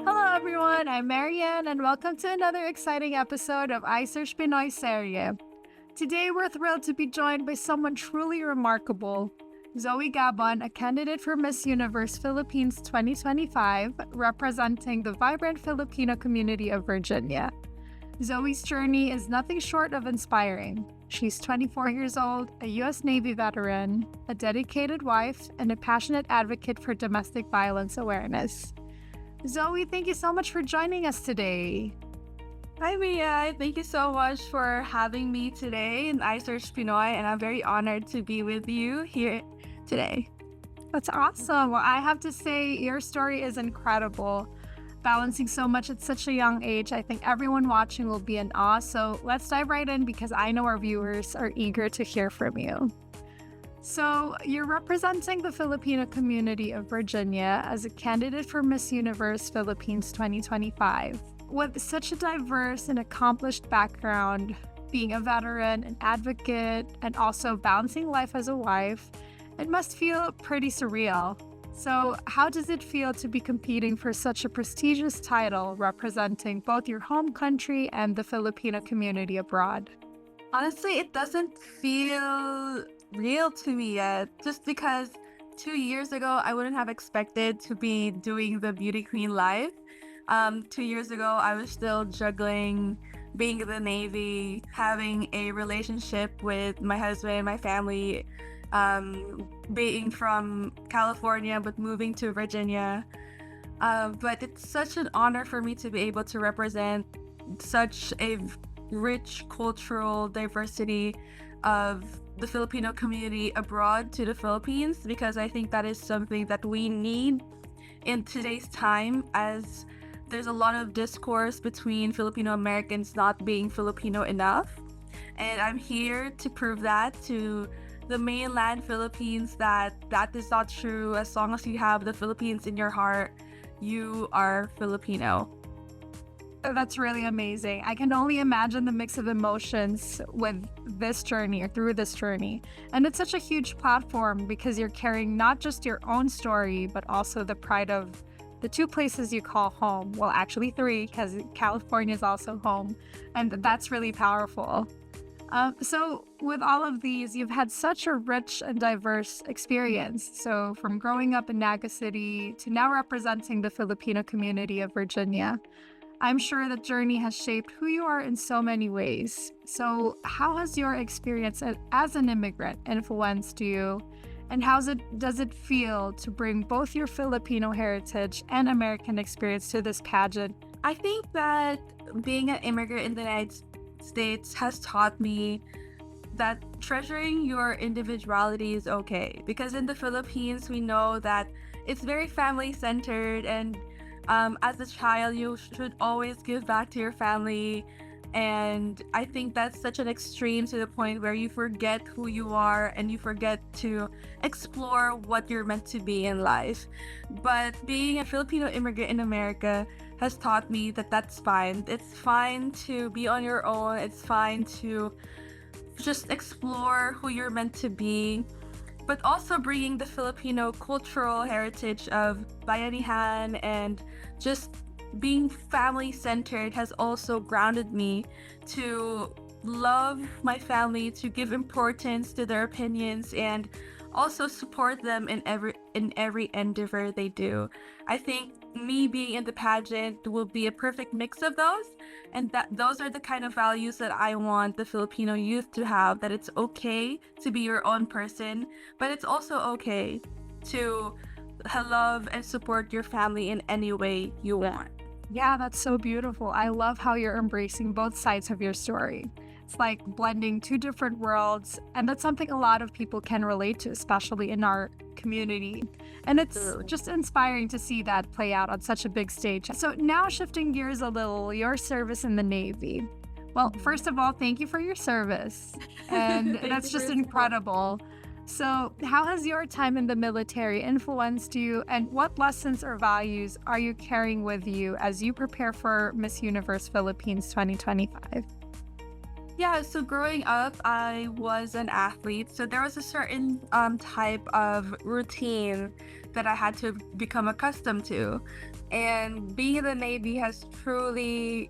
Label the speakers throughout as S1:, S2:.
S1: Hello everyone, I'm Marianne and welcome to another exciting episode of I Search Pinoy Serye. Today we're thrilled to be joined by someone truly remarkable, Zoe Gabon, a candidate for Miss Universe Philippines 2025, representing the vibrant Filipino community of Virginia. Zoe's journey is nothing short of inspiring. She's 24 years old, a U.S. Navy veteran, a dedicated wife, and a passionate advocate for domestic violence awareness. Zoe, thank you so much for joining us today.
S2: Hi, Mia. Thank you so much for having me today in I Search Pinoy, and I'm very honored to be with you here today.
S1: That's awesome. Well, I have to say, your story is incredible. Balancing so much at such a young age, I think everyone watching will be in awe. So let's dive right in because I know our viewers are eager to hear from you. So, you're representing the Filipino community of Virginia as a candidate for Miss Universe Philippines 2025. With such a diverse and accomplished background, being a veteran, an advocate, and also balancing life as a wife, it must feel pretty surreal. So, how does it feel to be competing for such a prestigious title representing both your home country and the Filipino community abroad?
S2: Honestly, it doesn't feel real to me yet, just because 2 years ago, I wouldn't have expected to be doing the beauty queen life. 2 years ago, I was still juggling being in the Navy, having a relationship with my husband, my family, being from California but moving to Virginia. But it's such an honor for me to be able to represent such a rich cultural diversity of the Filipino community abroad to the Philippines, because I think that is something that we need in today's time, as there's a lot of discourse between Filipino Americans not being Filipino enough. And I'm here to prove that to the mainland Philippines that that is not true. As long as you have the Philippines in your heart, you are Filipino.
S1: That's really amazing. I can only imagine the mix of emotions with this journey or through this journey. And it's such a huge platform because you're carrying not just your own story, but also the pride of the two places you call home. Well, actually three, because California is also home. And that's really powerful. So with all of these, you've had such a rich and diverse experience. So from growing up in Naga City to now representing the Filipino community of Virginia, I'm sure that journey has shaped who you are in so many ways. So how has your experience as an immigrant influenced you? And does it feel to bring both your Filipino heritage and American experience to this pageant?
S2: I think that being an immigrant in the United States has taught me that treasuring your individuality is okay. Because in the Philippines, we know that it's very family centered, and as a child, you should always give back to your family. And I think that's such an extreme to the point where you forget who you are and you forget to explore what you're meant to be in life. But being a Filipino immigrant in America has taught me that that's fine. It's fine to be on your own. It's fine to just explore who you're meant to be, but also bringing the Filipino cultural heritage of bayanihan and just being family-centered has also grounded me to love my family, to give importance to their opinions, and also support them in every endeavor they do. I think me being in the pageant will be a perfect mix of those, and that those are the kind of values that I want the Filipino youth to have, that it's okay to be your own person, but it's also okay to love and support your family in any way you want.
S1: Yeah, that's so beautiful. I love how you're embracing both sides of your story. It's like blending two different worlds, and that's something a lot of people can relate to, especially in our community. And it's just inspiring to see that play out on such a big stage. So now shifting gears a little, your service in the Navy. Well, first of all, thank you for your service. And that's just incredible. So, how has your time in the military influenced you, and what lessons or values are you carrying with you as you prepare for Miss Universe Philippines 2025?
S2: Yeah, so growing up, I was an athlete. So there was a certain type of routine that I had to become accustomed to. And being in the Navy has truly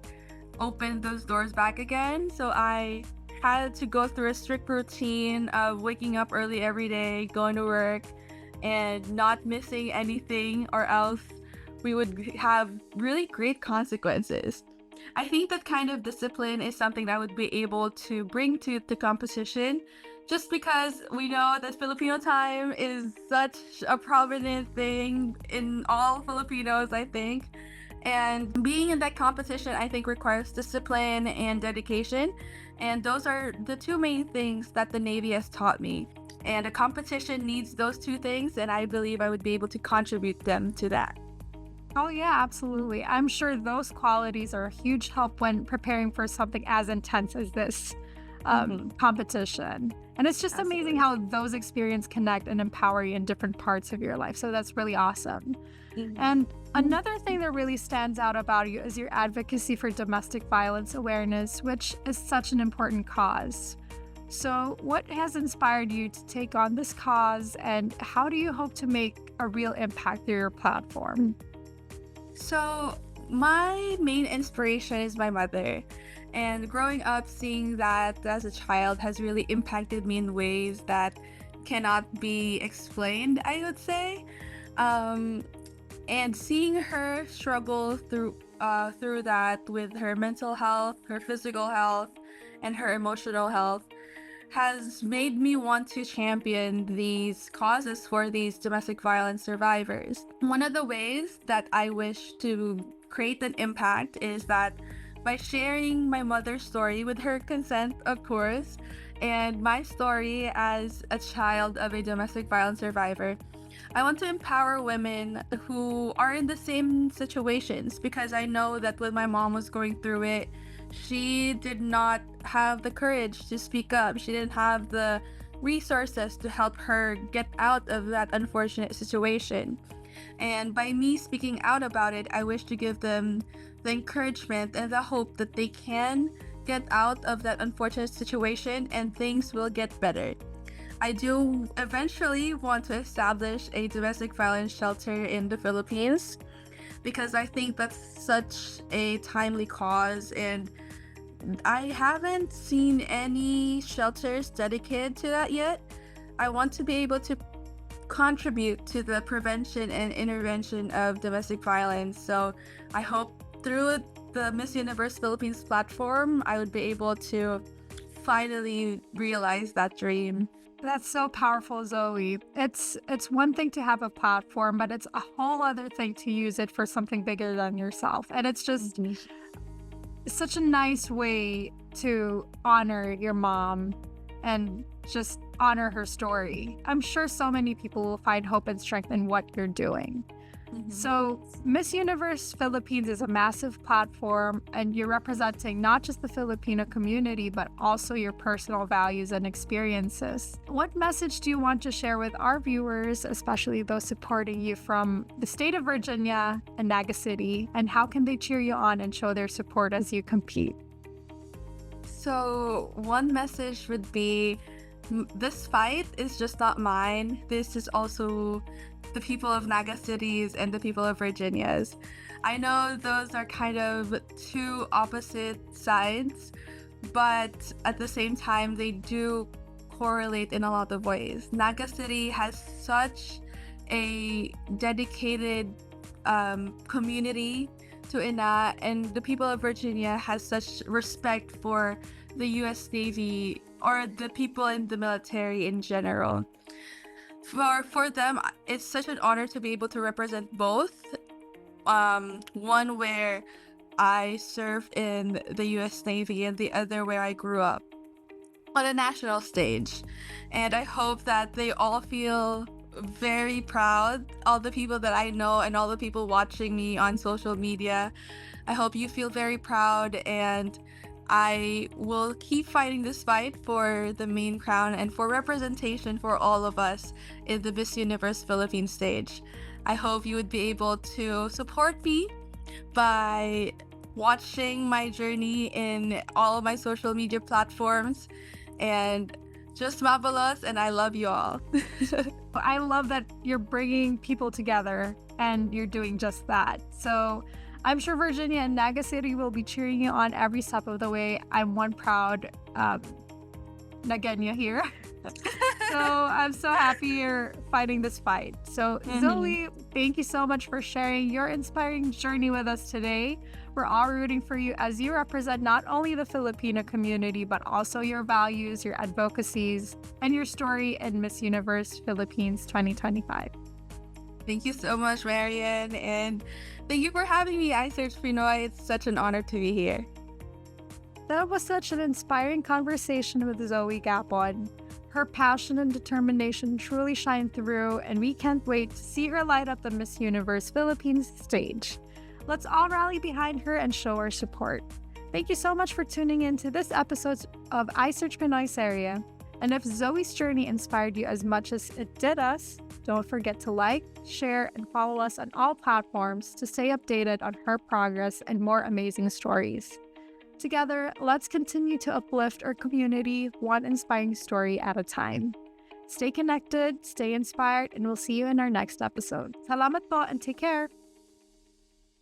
S2: opened those doors back again. So I had to go through a strict routine of waking up early every day, going to work, and not missing anything, or else we would have really great consequences. I think that kind of discipline is something that I would be able to bring to the competition, just because we know that Filipino time is such a prominent thing in all Filipinos, I think. And being in that competition, I think, requires discipline and dedication. And those are the two main things that the Navy has taught me. And a competition needs those two things, and I believe I would be able to contribute them to that.
S1: Oh, yeah, absolutely. I'm sure those qualities are a huge help when preparing for something as intense as this
S2: Hmm.
S1: competition. And it's just amazing
S2: Absolutely.
S1: how those experiences connect and empower you in different parts of your life. So that's really awesome.
S2: Hmm.
S1: And another thing that really stands out about you is your advocacy for domestic violence awareness, which is such an important cause. So, what has inspired you to take on this cause, and how do you hope to make a real impact through your platform?
S2: So, my main inspiration is my mother. And growing up, seeing that as a child has really impacted me in ways that cannot be explained, I would say. Um, and seeing her struggle through that with her mental health, her physical health, and her emotional health has made me want to champion these causes for these domestic violence survivors. One of the ways that I wish to create an impact is that by sharing my mother's story with her consent, of course, and my story as a child of a domestic violence survivor, I want to empower women who are in the same situations, because I know that when my mom was going through it, she did not have the courage to speak up. She didn't have the resources to help her get out of that unfortunate situation. And by me speaking out about it, I wish to give them the encouragement and the hope that they can get out of that unfortunate situation and things will get better. I do eventually want to establish a domestic violence shelter in the Philippines, because I think that's such a timely cause, and I haven't seen any shelters dedicated to that yet. I want to be able to contribute to the prevention and intervention of domestic violence. So I hope through the Miss Universe Philippines platform, I would be able to finally realize that dream.
S1: That's so powerful, Zoe. It's one thing to have a platform, but it's a whole other thing to use it for something bigger than yourself. And it's just
S2: Mhm.
S1: such a nice way to honor your mom and just honor her story. I'm sure so many people will find hope and strength in what you're doing.
S2: Mhm.
S1: So, Miss Universe Philippines is a massive platform, and you're representing not just the Filipino community, but also your personal values and experiences. What message do you want to share with our viewers, especially those supporting you from the state of Virginia and Naga City, and how can they cheer you on and show their support as you compete?
S2: So, one message would be, this fight is just not mine. This is also the people of Naga cities and the people of Virginia's. I know those are kind of two opposite sides, but at the same time, they do correlate in a lot of ways. Naga City has such a dedicated community to Ina, and the people of Virginia has such respect for the U.S. Navy or the people in the military in general. For them, it's such an honor to be able to represent both. One where I served in the U.S. Navy, and the other where I grew up on a national stage. And I hope that they all feel very proud, all the people that I know and all the people watching me on social media. I hope you feel very proud, and I will keep fighting this fight for the main crown and for representation for all of us in the Miss Universe Philippines stage. I hope you would be able to support me by watching my journey in all of my social media platforms. And just marvelous, and I love you all.
S1: I love that you're bringing people together and you're doing just that. So I'm sure Virginia and Naga City will be cheering you on every step of the way. I'm one proud Nagenya here. So I'm so happy you're fighting this fight. So Zoe, thank you so much for sharing your inspiring journey with us today. We're all rooting for you as you represent not only the Filipino community, but also your values, your advocacies, and your story in Miss Universe Philippines 2025.
S2: Thank you so much, Marian, and thank you for having me, iSearch Pinoy. It's such an honor to be here.
S1: That was such an inspiring conversation with Zoe Gabon. Her passion and determination truly shine through, and we can't wait to see her light up the Miss Universe Philippines stage. Let's all rally behind her and show our support. Thank you so much for tuning in to this episode of iSearch Pinoy Area. And if Zoe's journey inspired you as much as it did us, don't forget to like, share, and follow us on all platforms to stay updated on her progress and more amazing stories. Together, let's continue to uplift our community one inspiring story at a time. Stay connected, stay inspired, and we'll see you in our next episode. Salamat po and take care!